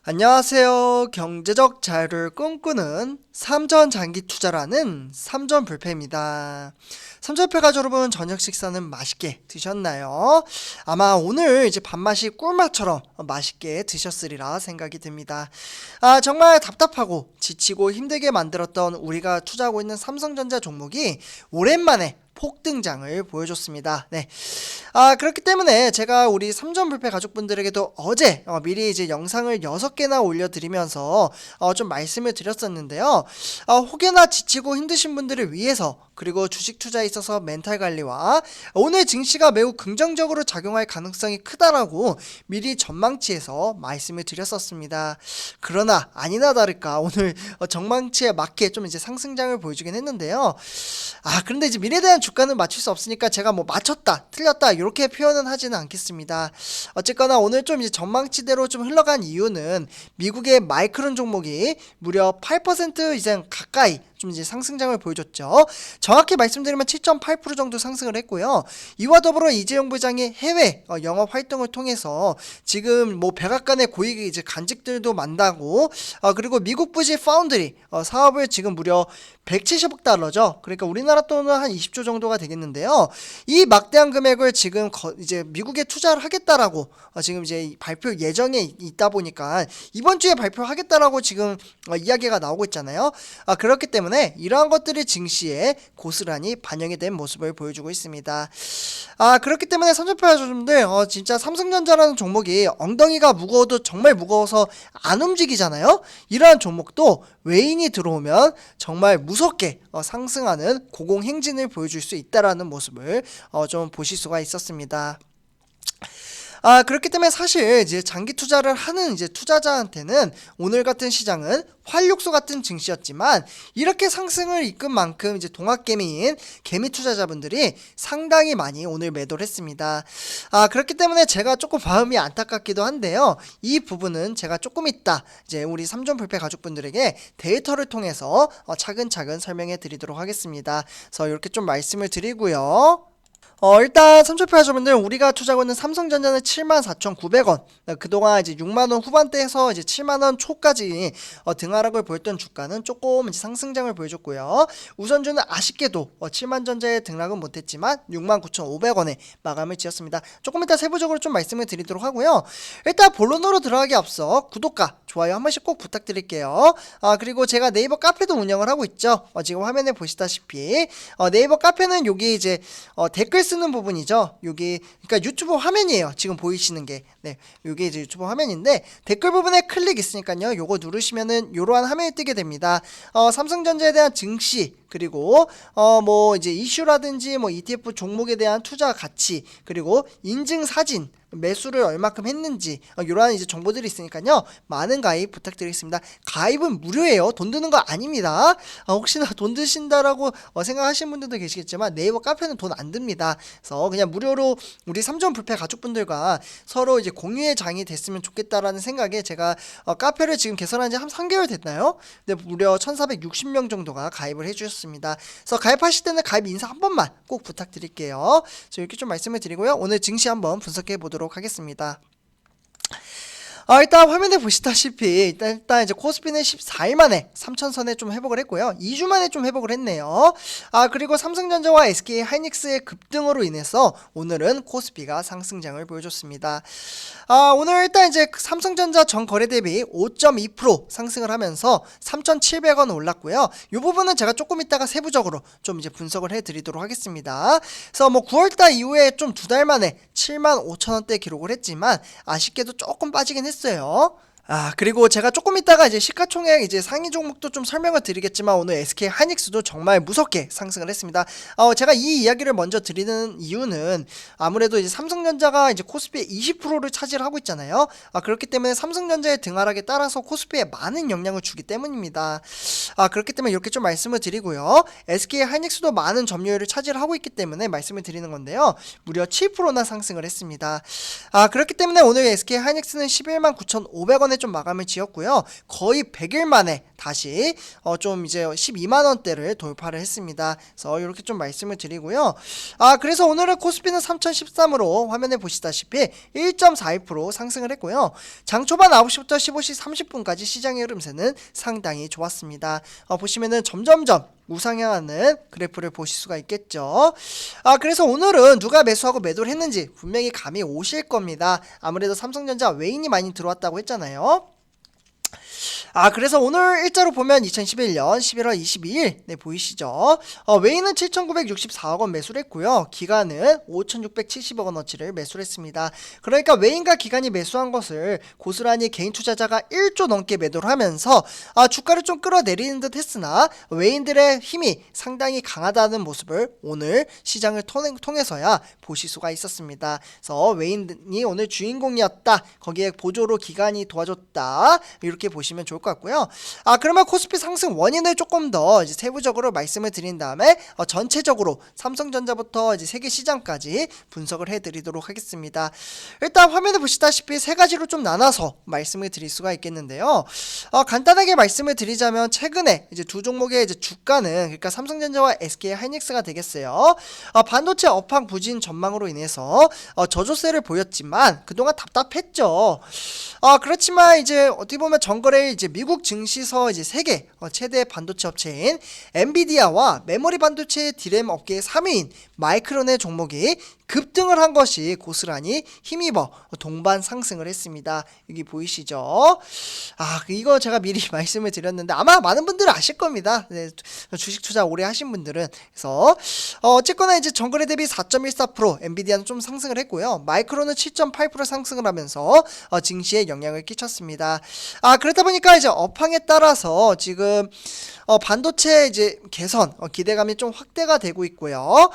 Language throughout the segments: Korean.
안녕하세요. 경제적 자유를 꿈꾸는 삼전 장기 투자라는 삼전불패입니다. 삼전불패 가족 여러분, 저녁 식사는 맛있게 드셨나요? 아마 오늘 이제 밥맛이 꿀맛처럼 맛있게 드셨으리라 생각이 듭니다. 정말 답답하고 지치고 힘들게 만들었던 우리가 투자하고 있는 삼성전자 종목이 오랜만에 폭등장을 보여줬습니다. 네. 그렇기 때문에 제가 우리 삼전불패 가족분들에게도 어제 미리 이제 영상을 6개나 올려드리면서 좀 말씀을 드렸었는데요. 혹여나 지치고 힘드신 분들을 위해서, 그리고 주식 투자에 있어서 멘탈 관리와 오늘 증시가 매우 긍정적으로 작용할 가능성이 크다라고 미리 전망치에서 말씀을 드렸었습니다. 그러나 아니나 다를까 오늘 전망치에 맞게 좀 이제 상승장을 보여주긴 했는데요. 그런데 이제 미래에 대한 주가는 맞출 수 없으니까 제가 뭐 맞췄다, 틀렸다 이렇게 표현은 하지는 않겠습니다. 어쨌거나 오늘 좀 이제 전망치대로 좀 흘러간 이유는 미국의 마이크론 종목이 무려 8% 이상 가까이 좀 이제 상승장을 보여줬죠. 정확히 말씀드리면 7.8% 정도 상승을 했고요. 이와 더불어 이재용 부장이 해외 영업 활동을 통해서 지금 뭐 백악관의 고위 이제 간직들도 만나고, 그리고 미국 부지 파운드리 사업을 지금 무려 170억 달러죠. 그러니까 우리나라 돈은 한 20조 정도가 되겠는데요. 이 막대한 금액을 지금 이제 미국에 투자를 하겠다라고 지금 이제 발표 예정에 있다 보니까 이번 주에 발표하겠다라고 지금 이야기가 나오고 있잖아요. 그렇기 때문에 이러한 것들이 증시에 고스란히 반영이 된 모습을 보여주고 있습니다. 그렇기 때문에 삼성전자 여러분들 진짜 삼성전자라는 종목이 엉덩이가 무거워도 정말 무거워서 안 움직이잖아요. 이러한 종목도 외인이 들어오면 정말 무섭게 상승하는 고공행진을 보여줄 수 있다라는 모습을 좀 보실 수가 있었습니다. 그렇기 때문에 사실 이제 장기 투자를 하는 이제 투자자한테는 오늘 같은 시장은 활육소 같은 증시였지만, 이렇게 상승을 이끈 만큼 이제 동학개미인 개미 투자자분들이 상당히 많이 오늘 매도를 했습니다. 그렇기 때문에 제가 조금 마음이 안타깝기도 한데요. 이 부분은 제가 조금 이따 이제 우리 삼전불패 가족분들에게 데이터를 통해서 차근차근 설명해 드리도록 하겠습니다. 그래서 이렇게 좀 말씀을 드리고요. 일단 삼천표 하시면들 우리가 투자하고 있는 삼성전자는 74,900원, 그동안 이제 6만원 후반대에서 이제 7만원 초까지 등하락을 보였던 주가는 조금 이제 상승장을 보여줬고요. 우선주는 아쉽게도 7만전자의 등락은 못했지만 69,500원에 마감을 지었습니다. 조금 이따 세부적으로 좀 말씀을 드리도록 하고요. 일단 본론으로 들어가기 앞서 구독과 좋아요 한 번씩 꼭 부탁드릴게요. 그리고 제가 네이버 카페도 운영을 하고 있죠. 지금 화면에 보시다시피 네이버 카페는 여기 이제 댓글 쓰는 부분이죠. 여기 그러니까 유튜브 화면이에요. 지금 보이시는 게. 네, 여기 이제 유튜브 화면인데 댓글 부분에 클릭 있으니까요. 요거 누르시면은 요러한 화면이 뜨게 됩니다. 삼성전자에 대한 증시, 그리고 뭐 이제 이슈라든지 뭐 ETF 종목에 대한 투자 가치, 그리고 인증 사진, 매수를 얼마큼 했는지 이러한 이제 정보들이 있으니까요. 많은 가입 부탁드리겠습니다. 가입은 무료예요. 돈 드는 거 아닙니다. 혹시나 돈 드신다라고 생각하시는 분들도 계시겠지만 네이버 카페는 돈 안 듭니다. 그래서 그냥 무료로 우리 삼전불패 가족분들과 서로 이제 공유의 장이 됐으면 좋겠다라는 생각에 제가 카페를 지금 개설한 지 한 3개월 됐나요? 근데 무려 1460명 정도가 가입을 해주셨습니다. 그래서 가입하실 때는 가입 인사 한 번만 꼭 부탁드릴게요. 이렇게 좀 말씀을 드리고요. 오늘 증시 한번 분석해 보도록 하겠습니다. 일단 화면에 보시다시피 일단 이제 코스피는 14일 만에 3천선에 좀 회복을 했고요. 2주 만에 좀 회복을 했네요. 그리고 삼성전자와 SK 하이닉스의 급등으로 인해서 오늘은 코스피가 상승장을 보여줬습니다. 오늘 일단 이제 삼성전자 전 거래 대비 5.2% 상승을 하면서 3,700원 올랐고요. 이 부분은 제가 조금 이따가 세부적으로 좀 이제 분석을 해드리도록 하겠습니다. 그래서 뭐 9월달 이후에 좀 2달 만에 75,000원대 기록을 했지만 아쉽게도 조금 빠지긴 했어요. 그리고 제가 조금 이따가 이제 시가총액 이제 상위 종목도 좀 설명을 드리겠지만 오늘 SK 하이닉스도 정말 무섭게 상승을 했습니다. 제가 이 이야기를 먼저 드리는 이유는 아무래도 이제 삼성전자가 이제 코스피의 20%를 차지하고 있잖아요. 그렇기 때문에 삼성전자의 등하락에 따라서 코스피에 많은 영향을 주기 때문입니다. 그렇기 때문에 이렇게 좀 말씀을 드리고요. SK 하이닉스도 많은 점유율을 차지하고 있기 때문에 말씀을 드리는 건데요. 무려 7%나 상승을 했습니다. 그렇기 때문에 오늘 SK 하이닉스는 119,500원에 만에 좀 마감을 지었고요. 거의 100일 만에 다시 좀 이제 12만 원대를 돌파를 했습니다. 그래서 이렇게 좀 말씀을 드리고요. 그래서 오늘은 코스피는 3013으로 화면에 보시다시피 1.42% 상승을 했고요. 장 초반 9시부터 15시 30분까지 시장의 흐름세는 상당히 좋았습니다. 보시면은 점점점 우상향하는 그래프를 보실 수가 있겠죠. 그래서 오늘은 누가 매수하고 매도를 했는지 분명히 감이 오실 겁니다. 아무래도 삼성전자 외인이 많이 들어왔다고 했잖아요. 그래서 오늘 일자로 보면 2011년 11월 22일 네 보이시죠? 외인은 7,964억 원 매수를 했고요. 기관은 5,670억 원어치를 매수를 했습니다. 그러니까 외인과 기관이 매수한 것을 고스란히 개인 투자자가 1조 넘게 매도를 하면서 주가를 좀 끌어내리는 듯 했으나 외인들의 힘이 상당히 강하다는 모습을 오늘 시장을 통해서야 보실 수가 있었습니다. 그래서 외인이 오늘 주인공이었다. 거기에 보조로 기관이 도와줬다. 이렇게 보시면 좋을 것 같고요. 그러면 코스피 상승 원인을 조금 더 이제 세부적으로 말씀을 드린 다음에 전체적으로 삼성전자부터 이제 세계 시장까지 분석을 해드리도록 하겠습니다. 일단 화면에 보시다시피 세 가지로 좀 나눠서 말씀을 드릴 수가 있겠는데요. 간단하게 말씀을 드리자면 최근에 이제 두 종목의 이제 주가는 그러니까 삼성전자와 SK 하이닉스가 되겠어요. 반도체 업황 부진 전망으로 인해서 저조세를 보였지만 그동안 답답했죠. 그렇지만 이제 어떻게 보면 전거래일 이제 미국 증시서 이제 세계 최대 반도체 업체인 엔비디아와 메모리 반도체 디램 업계의 3위인 마이크론의 종목이 급등을 한 것이 고스란히 힘입어 동반 상승을 했습니다. 여기 보이시죠? 이거 제가 미리 말씀을 드렸는데 아마 많은 분들은 아실 겁니다. 네, 주식 투자 오래 하신 분들은. 그래서 어쨌거나 이제 전거래 대비 4.14% 엔비디아는 좀 상승을 했고요. 마이크론은 7.8% 상승을 하면서 증시에 영향을 끼쳤습니다. 그렇다 보니까 이제 업황에 따라서 지금 반도체 이제 개선 기대감이 좀 확대가 되고 있고요.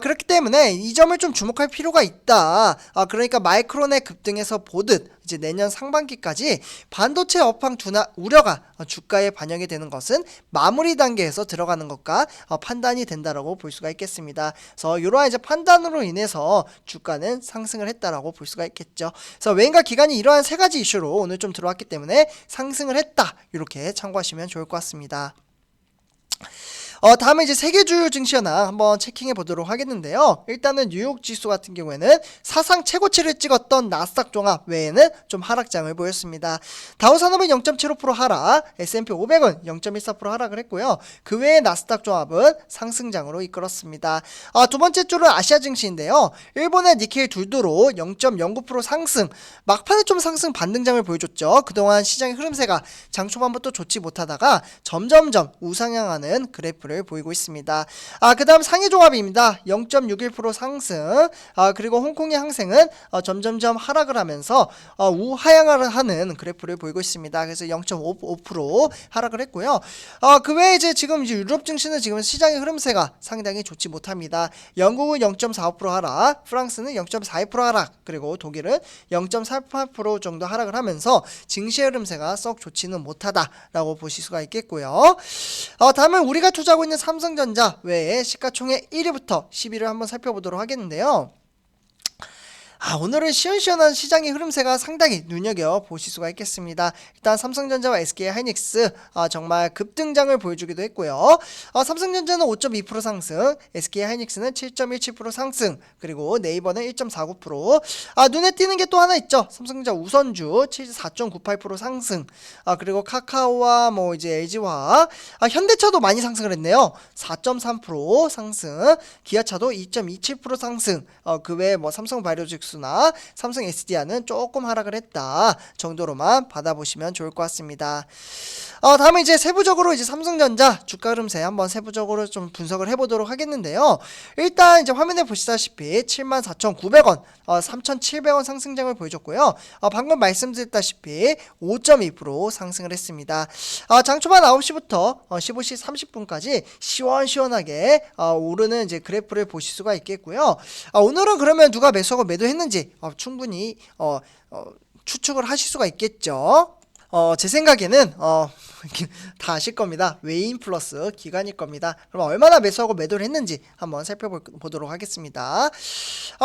그렇기 때문에 이 점을 좀 주목할 필요가 있다. 그러니까 마이크론의 급등에서 보듯 이제 내년 상반기까지 반도체 업황 둔화 우려가 주가에 반영이 되는 것은 마무리 단계에서 들어가는 것과 판단이 된다라고 볼 수가 있겠습니다. 그래서 이러한 이제 판단으로 인해서 주가는 상승을 했다라고 볼 수가 있겠죠. 그래서 외인과 기관이 이러한 세 가지 이슈로 오늘 좀 들어왔기 때문에 상승을 했다. 이렇게 참고하시면 좋을 것 같습니다. 다음에 이제 세계 주요 증시 현황 한번 체킹해 보도록 하겠는데요. 일단은 뉴욕 지수 같은 경우에는 사상 최고치를 찍었던 나스닥 종합 외에는 좀 하락장을 보였습니다. 다우산업은 0.75% 하락, S&P 500은 0.14% 하락을 했고요. 그 외에 나스닥 종합은 상승장으로 이끌었습니다. 두 번째 줄은 아시아 증시인데요. 일본의 니케이 둘도로 0.09% 상승, 막판에 좀 상승 반등장을 보여줬죠. 그동안 시장의 흐름세가 장 초반부터 좋지 못하다가 점점점 우상향하는 그래프를 보이고 있습니다. 그 다음 상해 종합입니다. 0.61% 상승. 그리고 홍콩의 항생은 점점점 하락을 하면서 우하향을 하는 그래프를 보이고 있습니다. 그래서 0.55% 하락을 했고요. 그 외에 이제 지금 이제 유럽 증시는 지금 시장의 흐름세가 상당히 좋지 못합니다. 영국은 0.45% 하락, 프랑스는 0.42% 하락, 그리고 독일은 0.48% 정도 하락을 하면서 증시의 흐름세가 썩 좋지는 못하다라고 보실 수가 있겠고요. 다음은 우리가 투자하고 있는 삼성전자 외에 시가총액 1위부터 10위를 한번 살펴보도록 하겠는데요. 오늘은 시원시원한 시장의 흐름세가 상당히 눈여겨보실 수가 있겠습니다. 일단 삼성전자와 SK 하이닉스 정말 급등장을 보여주기도 했고요. 삼성전자는 5.2% 상승, SK 하이닉스는 7.17% 상승, 그리고 네이버는 1.49%. 눈에 띄는 게 또 하나 있죠. 삼성전자 우선주 4.98% 상승, 그리고 카카오와 뭐 이제 LG화학, 현대차도 많이 상승을 했네요. 4.3% 상승, 기아차도 2.27% 상승, 그 외에 뭐 삼성바이오직스 나 삼성 SDI는 조금 하락을 했다 정도로만 받아보시면 좋을 것 같습니다. 다음에 이제 세부적으로 이제 삼성전자 주가 흐름세 한번 세부적으로 좀 분석을 해보도록 하겠는데요. 일단 이제 화면에 보시다시피 74,900원, 3,700원 상승장을 보여줬고요. 방금 말씀드렸다시피 5.2% 상승을 했습니다. 장 초반 9시부터 15시 30분까지 시원시원하게 오르는 이제 그래프를 보실 수가 있겠고요. 오늘은 그러면 누가 매수하고 매도했는지 충분히 추측을 하실 수가 있겠죠. 제 생각에는 다 아실 겁니다. 외인 플러스 기간일 겁니다. 그럼 얼마나 매수하고 매도를 했는지 한번 살펴보도록 하겠습니다.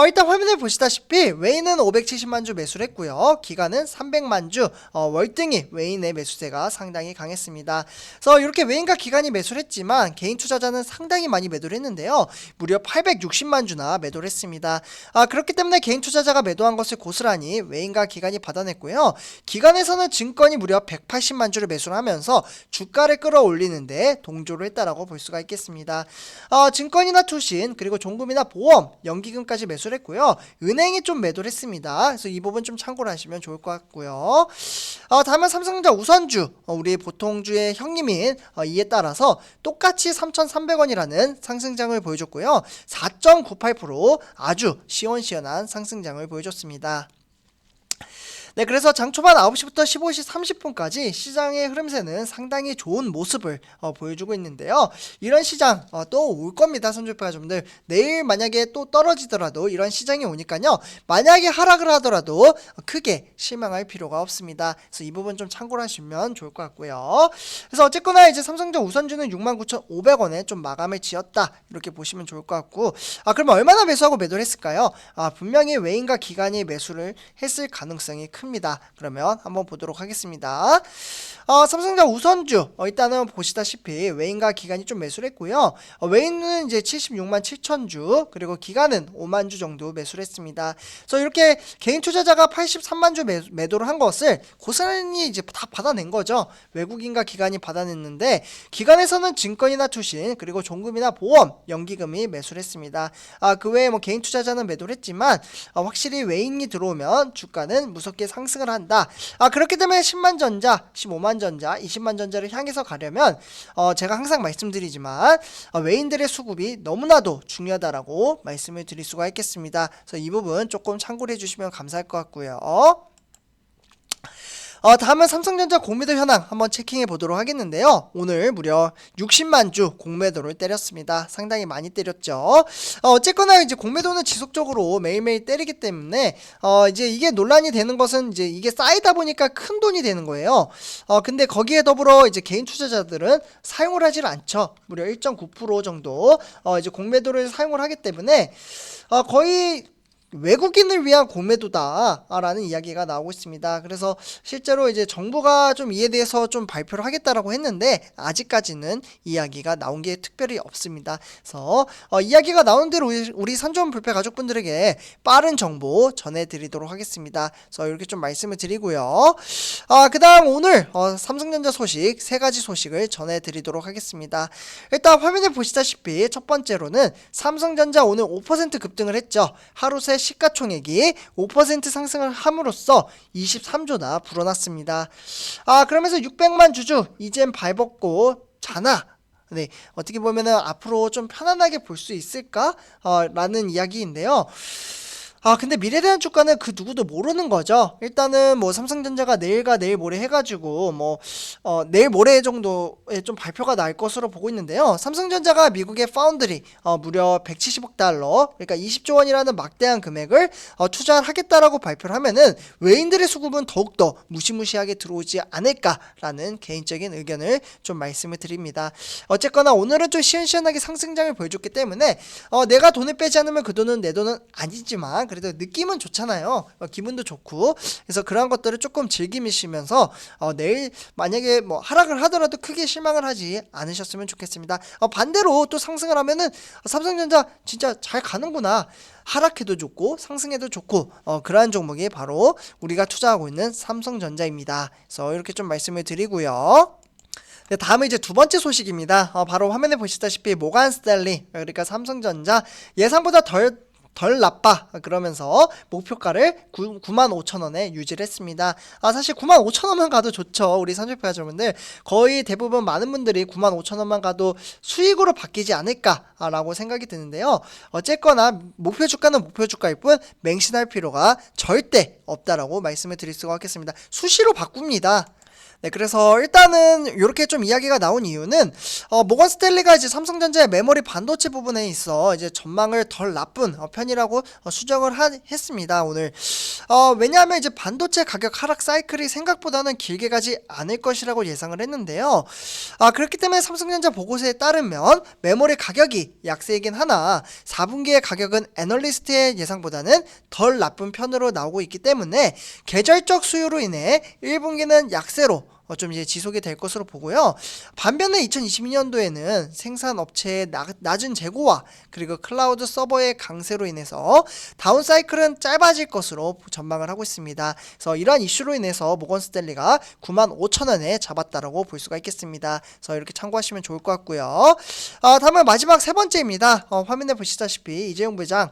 일단 화면에 보시다시피 외인은 570만 주 매수를 했고요. 기간은 300만 주, 월등히 외인의 매수세가 상당히 강했습니다. 그래서 이렇게 외인과 기간이 매수를 했지만 개인 투자자는 상당히 많이 매도를 했는데요. 무려 860만 주나 매도를 했습니다. 그렇기 때문에 개인 투자자가 매도한 것을 고스란히 외인과 기간이 받아냈고요. 기간에서는 증권이 무려 180만 주를 매수를 하면서 주가를 끌어올리는데 동조를 했다라고 볼 수가 있겠습니다. 증권이나 투신 그리고 종금이나 보험, 연기금까지 매수를 했고요. 은행이 좀 매도를 했습니다. 그래서 이 부분 좀 참고를 하시면 좋을 것 같고요. 다음은 삼성전자 우선주, 우리 보통주의 형님인 이에 따라서 똑같이 3,300원이라는 상승장을 보여줬고요. 4.98% 아주 시원시원한 상승장을 보여줬습니다. 네, 그래서 장 초반 9시부터 15시 30분까지 시장의 흐름세는 상당히 좋은 모습을 보여주고 있는데요. 이런 시장 또 올 겁니다. 선주표가좀들 내일 만약에 또 떨어지더라도 이런 시장이 오니까요. 만약에 하락을 하더라도 크게 실망할 필요가 없습니다. 그래서 이 부분 좀 참고를 하시면 좋을 것 같고요. 그래서 어쨌거나 이제 삼성전자 우선주는 69,500원에 좀 마감을 지었다. 이렇게 보시면 좋을 것 같고 그러면 얼마나 매수하고 매도를 했을까요? 분명히 외인과 기관이 매수를 했을 가능성이 큽니다. 그러면 한번 보도록 하겠습니다. 삼성전자 우선주 일단은 보시다시피 외인과 기관이 좀 매수를 했고요. 외인은 이제 76만 7천 주 그리고 기관은 5만 주 정도 매수를 했습니다. 그래서 이렇게 개인 투자자가 83만 주 매도를 한 것을 고스란히 이제 다 받아낸 거죠. 외국인과 기관이 받아냈는데 기관에서는 증권이나 투신 그리고 종금이나 보험, 연기금이 매수를 했습니다. 그 외에 뭐 개인 투자자는 매도를 했지만 확실히 외인이 들어오면 주가는 무섭게 상승을 한다. 그렇기 때문에 10만 전자, 15만 전자, 20만 전자를 향해서 가려면 제가 항상 말씀드리지만 외인들의 수급이 너무나도 중요하다라고 말씀을 드릴 수가 있겠습니다. 그래서 이 부분 조금 참고를 해주시면 감사할 것 같고요. 다음은 삼성전자 공매도 현황 한번 체킹해 보도록 하겠는데요. 오늘 무려 60만 주 공매도를 때렸습니다. 상당히 많이 때렸죠. 어쨌거나 이제 공매도는 지속적으로 매일매일 때리기 때문에 이제 이게 논란이 되는 것은 이제 이게 쌓이다 보니까 큰 돈이 되는 거예요. 근데 거기에 더불어 이제 개인 투자자들은 사용을 하질 않죠. 무려 1.9% 정도 이제 공매도를 사용을 하기 때문에 거의 외국인을 위한 공매도다라는 이야기가 나오고 있습니다. 그래서 실제로 이제 정부가 좀 이에 대해서 좀 발표를 하겠다라고 했는데 아직까지는 이야기가 나온 게 특별히 없습니다. 그래서 이야기가 나오는 대로 우리 산전 불패 가족분들에게 빠른 정보 전해드리도록 하겠습니다. 그래서 이렇게 좀 말씀을 드리고요. 그 다음 오늘 삼성전자 소식 3가지 소식을 전해드리도록 하겠습니다. 일단 화면에 보시다시피 첫 번째로는 삼성전자 오늘 5% 급등을 했죠. 하루 새 시가총액이 5% 상승을 함으로써 23조나 불어났습니다. 그러면서 600만 주주 이젠 발벗고 자나? 네, 어떻게 보면은 앞으로 좀 편안하게 볼 수 있을까? 라는 이야기인데요. 근데 미래대한 주가는 그 누구도 모르는 거죠. 일단은 뭐 삼성전자가 내일과 내일 모레 해가지고 내일 모레 정도에 좀 발표가 날 것으로 보고 있는데요. 삼성전자가 미국의 파운드리 무려 170억 달러 그러니까 20조 원이라는 막대한 금액을 투자를 하겠다라고 발표를 하면은 외인들의 수급은 더욱더 무시무시하게 들어오지 않을까라는 개인적인 의견을 좀 말씀을 드립니다. 어쨌거나 오늘은 좀 시원시원하게 상승장을 보여줬기 때문에 내가 돈을 빼지 않으면 그 돈은 내 돈은 아니지만 그래도 느낌은 좋잖아요. 기분도 좋고 그래서 그런 것들을 조금 즐기시면서 내일 만약에 뭐 하락을 하더라도 크게 실망을 하지 않으셨으면 좋겠습니다. 반대로 또 상승을 하면은 삼성전자 진짜 잘 가는구나. 하락해도 좋고 상승해도 좋고 그러한 종목이 바로 우리가 투자하고 있는 삼성전자입니다. 그래서 이렇게 좀 말씀을 드리고요. 네, 다음은 이제 두 번째 소식입니다. 바로 화면에 보시다시피 모간 스탠리 그러니까 삼성전자 예상보다 덜 나빠 그러면서 목표가를 95,000원에 유지를 했습니다. 사실 95,000원만 가도 좋죠. 우리 산주표가족분들 거의 대부분 많은 분들이 95,000원만 가도 수익으로 바뀌지 않을까라고 생각이 드는데요. 어쨌거나 목표 주가는 목표 주가일 뿐 맹신할 필요가 절대 없다라고 말씀을 드릴 수가 있겠습니다. 수시로 바꿉니다. 네, 그래서 일단은 이렇게 좀 이야기가 나온 이유는 모건 스탠리가 이제 삼성전자의 메모리 반도체 부분에 있어 이제 전망을 덜 나쁜 편이라고 수정을 했습니다. 오늘 왜냐하면 이제 반도체 가격 하락 사이클이 생각보다는 길게 가지 않을 것이라고 예상을 했는데요. 그렇기 때문에 삼성전자 보고서에 따르면 메모리 가격이 약세이긴 하나 4분기의 가격은 애널리스트의 예상보다는 덜 나쁜 편으로 나오고 있기 때문에 계절적 수요로 인해 1분기는 약세로 좀 이제 지속이 될 것으로 보고요. 반면에 2022년도에는 생산업체의 낮은 재고와 그리고 클라우드 서버의 강세로 인해서 다운 사이클은 짧아질 것으로 전망을 하고 있습니다. 그래서 이러한 이슈로 인해서 모건 스탠리가 95,000원에 잡았다라고 볼 수가 있겠습니다. 그래서 이렇게 참고하시면 좋을 것 같고요. 다음은 마지막 세 번째입니다. 화면에 보시다시피 이재용 부장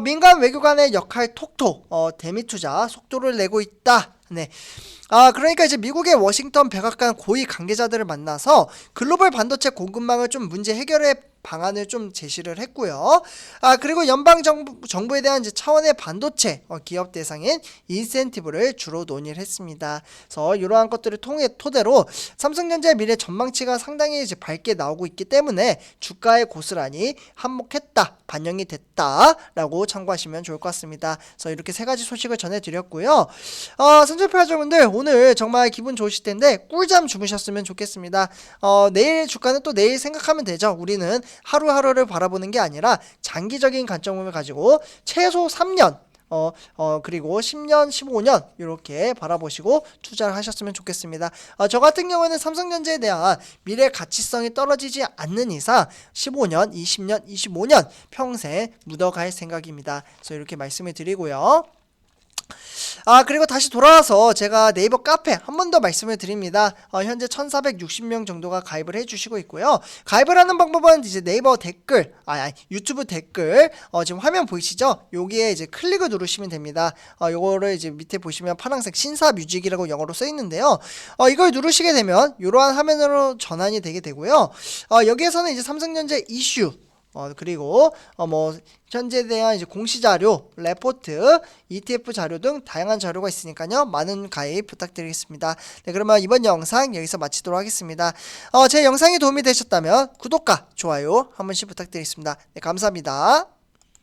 민간 외교관의 역할 톡톡 대미 투자 속도를 내고 있다. 네. 그러니까 이제 미국의 워싱턴 백악관 고위 관계자들을 만나서 글로벌 반도체 공급망을 좀 문제 해결의 방안을 좀 제시를 했고요. 그리고 정부에 대한 이제 차원의 반도체 기업 대상인 인센티브를 주로 논의를 했습니다. 그래서 이러한 것들을 토대로 삼성전자의 미래 전망치가 상당히 이제 밝게 나오고 있기 때문에 주가에 고스란히 한몫했다, 반영이 됐다라고 참고하시면 좋을 것 같습니다. 그래서 이렇게 세 가지 소식을 전해드렸고요. 선전표자분들 오늘 정말 기분 좋으실 텐데 꿀잠 주무셨으면 좋겠습니다. 내일 주가는 또 내일 생각하면 되죠. 우리는 하루하루를 바라보는 게 아니라 장기적인 관점을 가지고 최소 3년 그리고 10년, 15년 이렇게 바라보시고 투자를 하셨으면 좋겠습니다. 저 같은 경우에는 삼성전자에 대한 미래 가치성이 떨어지지 않는 이상 15년, 20년, 25년 평생 묻어갈 생각입니다. 그래서 이렇게 말씀을 드리고요. 그리고 다시 돌아와서 제가 네이버 카페 한 번 더 말씀을 드립니다. 현재 1460명 정도가 가입을 해주시고 있고요. 가입을 하는 방법은 이제 네이버 댓글, 유튜브 댓글, 지금 화면 보이시죠? 여기에 이제 클릭을 누르시면 됩니다. 요거를 이제 밑에 보시면 파란색 신사뮤직이라고 영어로 써 있는데요. 이걸 누르시게 되면 이러한 화면으로 전환이 되게 되고요. 여기에서는 이제 삼성전자 이슈, 그리고 뭐 현재에 대한 이제 공시 자료, 레포트, ETF 자료 등 다양한 자료가 있으니까요. 많은 가입 부탁드리겠습니다. 네, 그러면 이번 영상 여기서 마치도록 하겠습니다. 제 영상이 도움이 되셨다면 구독과 좋아요 한 번씩 부탁드리겠습니다. 네, 감사합니다.